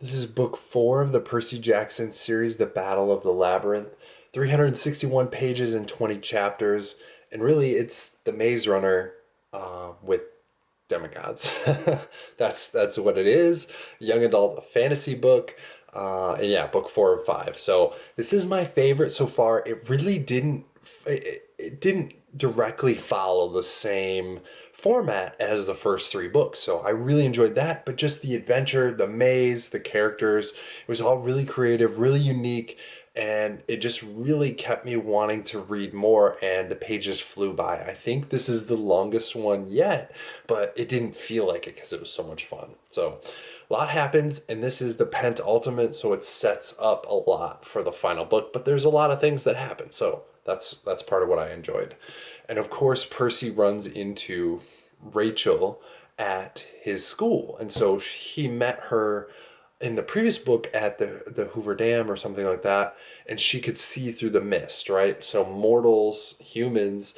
This is book 4 of the Percy Jackson series, The Battle of the Labyrinth. 361 pages and 20 chapters. And really, it's the Maze Runner with demigods. That's what it is. Young adult fantasy book. And yeah, book 4 of 5. So this is my favorite so far. It really it didn't directly follow the same format as the first 3 books. So I really enjoyed that, but just the adventure, the maze, the characters, it was all really creative, really unique, and it just really kept me wanting to read more, and the pages flew by. I think this is the longest one yet, but it didn't feel like it because it was so much fun. So a lot happens, and this is the penultimate, so it sets up a lot for the final book, but there's a lot of things that happen. So that's part of what I enjoyed. And of course, Percy runs into Rachel at his school. And so he met her in the previous book at the Hoover Dam or something like that, and she could see through the mist, right? So mortals, humans,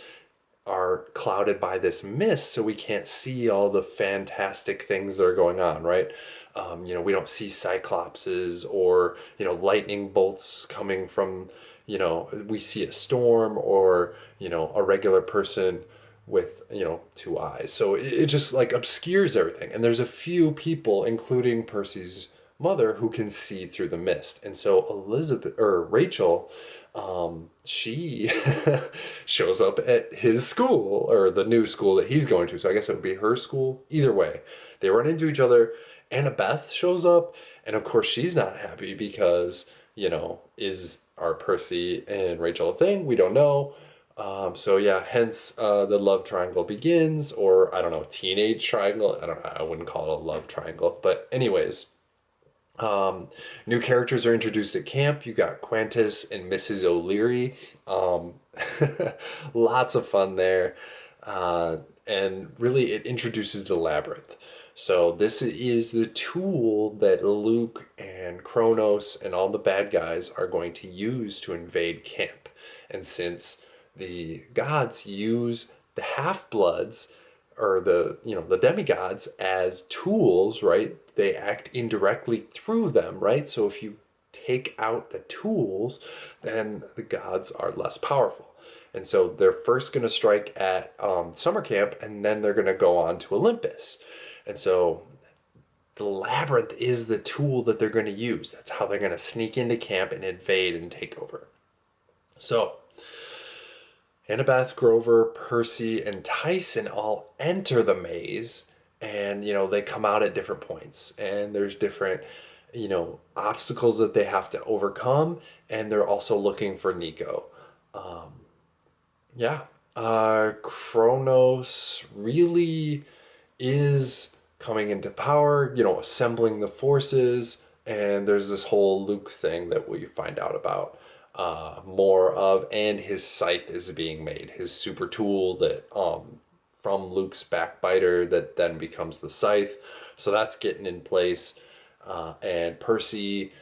are clouded by this mist, so we can't see all the fantastic things that are going on, right? We don't see cyclopses or, lightning bolts coming from, we see a storm or, a regular person with, 2 eyes. So it just like obscures everything. And there's a few people, including Percy's mother, who can see through the mist. And so Elizabeth or Rachel, she shows up at his school or the new school that he's going to. So I guess it would be her school. Either way, they run into each other. Annabeth shows up, and of course she's not happy because, is our Percy and Rachel a thing? We don't know. So yeah, hence the love triangle begins, or I don't know, teenage triangle. I wouldn't call it a love triangle, but anyways, new characters are introduced at camp. You got Quantus and Mrs. O'Leary. Um, Lots of fun there. And really, it introduces the labyrinth. So, this is the tool that Luke and Kronos and all the bad guys are going to use to invade camp. And since the gods use the half bloods or the demigods as tools, right? They act indirectly through them, right? So if you take out the tools, then the gods are less powerful. And so they're first going to strike at summer camp, and then they're going to go on to Olympus. And so the labyrinth is the tool that they're going to use. That's how they're going to sneak into camp and invade and take over. So Annabeth, Grover, Percy, and Tyson all enter the maze, and they come out at different points, and there's different obstacles that they have to overcome, and they're also looking for Nico. Yeah, Kronos really is coming into power, assembling the forces, and there's this whole Luke thing that we find out about more of, and his scythe is being made, his super tool that from Luke's backbiter that then becomes the scythe. So that's getting in place, and Percy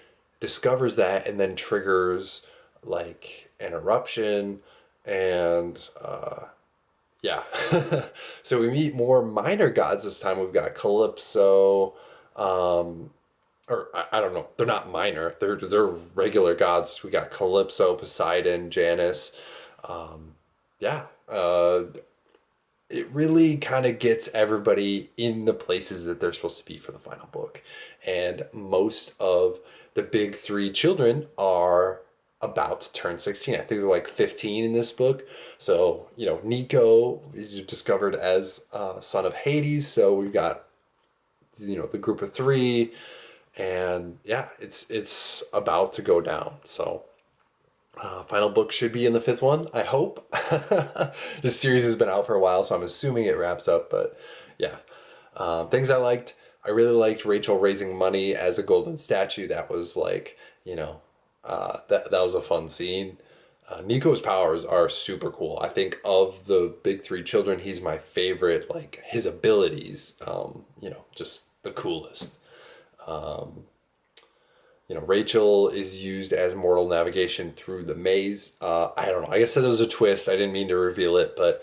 discovers that and then triggers like an eruption, and yeah. So we meet more minor gods this time. We've got Calypso, or I don't know. They're not minor. They're regular gods. We got Calypso, Poseidon, Janus. Yeah. It really kind of gets everybody in the places that they're supposed to be for the final book, and most of the big 3 children are about to turn 16. I think they're like 15 in this book. So, Nico is discovered as son of Hades. So we've got, the group of 3, and yeah, it's about to go down. So, final book should be in the 5th one, I hope. This series has been out for a while, so I'm assuming it wraps up. But yeah, things I liked. I really liked Rachel raising money as a golden statue. That was like, that was a fun scene. Nico's powers are super cool. I think of the big 3 children, he's my favorite. Like his abilities, just the coolest. Um, Rachel is used as mortal navigation through the maze. I don't know. I guess that was a twist. I didn't mean to reveal it, but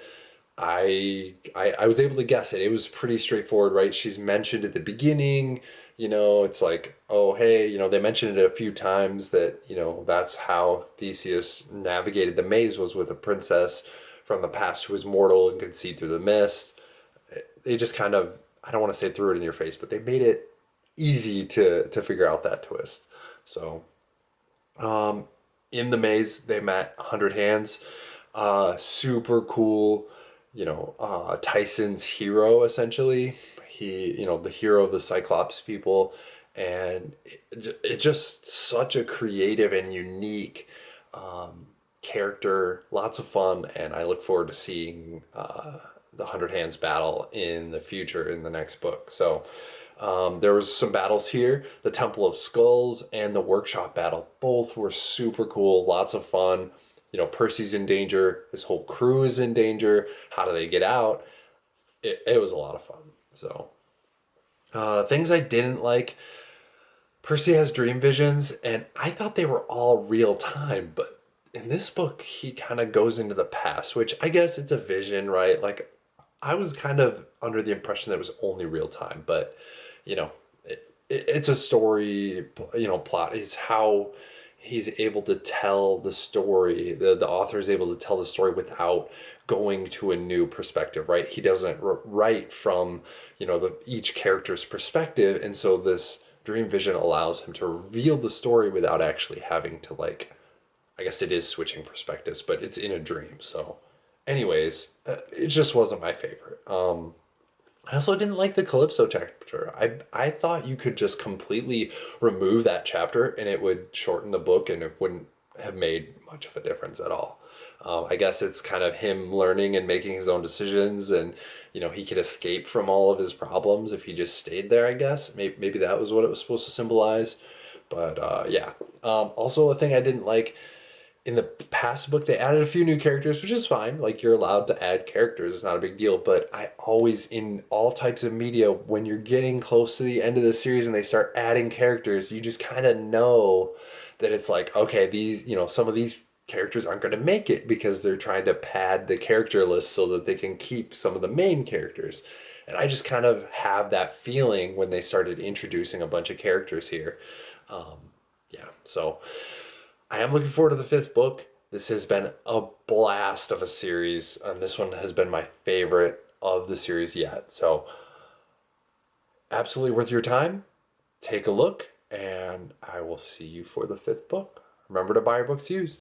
I was able to guess it. It was pretty straightforward, right? She's mentioned at the beginning. It's like, oh, hey, they mentioned it a few times that, that's how Theseus navigated the maze was with a princess from the past who was mortal and could see through the mist. They just kind of, I don't want to say threw it in your face, but they made it easy to figure out that twist. So, in the maze, they met 100 Hands. Super cool, Tyson's hero, essentially. The hero of the Cyclops people. And it just such a creative and unique character. Lots of fun. And I look forward to seeing the 100 Hands battle in the future in the next book. So, there was some battles here, the Temple of Skulls and the Workshop battle. Both were super cool, lots of fun. Percy's in danger. His whole crew is in danger. How do they get out? It was a lot of fun. So, things I didn't like. Percy has dream visions, and I thought they were all real time, but in this book, he kind of goes into the past, which I guess it's a vision, right? Like, I was kind of under the impression that it was only real time, but you know, it's a story, plot. It's how he's able to tell the story. The author is able to tell the story without going to a new perspective, right? He doesn't write from, each character's perspective. And so this dream vision allows him to reveal the story without actually having to, like, I guess it is switching perspectives, but it's in a dream. So, anyways, it just wasn't my favorite. I also didn't like the Calypso chapter. I thought you could just completely remove that chapter and it would shorten the book and it wouldn't have made much of a difference at all. I guess it's kind of him learning and making his own decisions, and he could escape from all of his problems if he just stayed there. I guess maybe that was what it was supposed to symbolize. But yeah. Also, a thing I didn't like in the past book, they added a few new characters, which is fine. Like, you're allowed to add characters, it's not a big deal. But I always, in all types of media, when you're getting close to the end of the series and they start adding characters, you just kind of know that it's like, okay, these, some of these characters aren't going to make it because they're trying to pad the character list so that they can keep some of the main characters. And I just kind of have that feeling when they started introducing a bunch of characters here. Yeah, so I am looking forward to the fifth book. This has been a blast of a series, and this one has been my favorite of the series yet. So, absolutely worth your time. Take a look, and I will see you for the fifth book. Remember to buy your books used.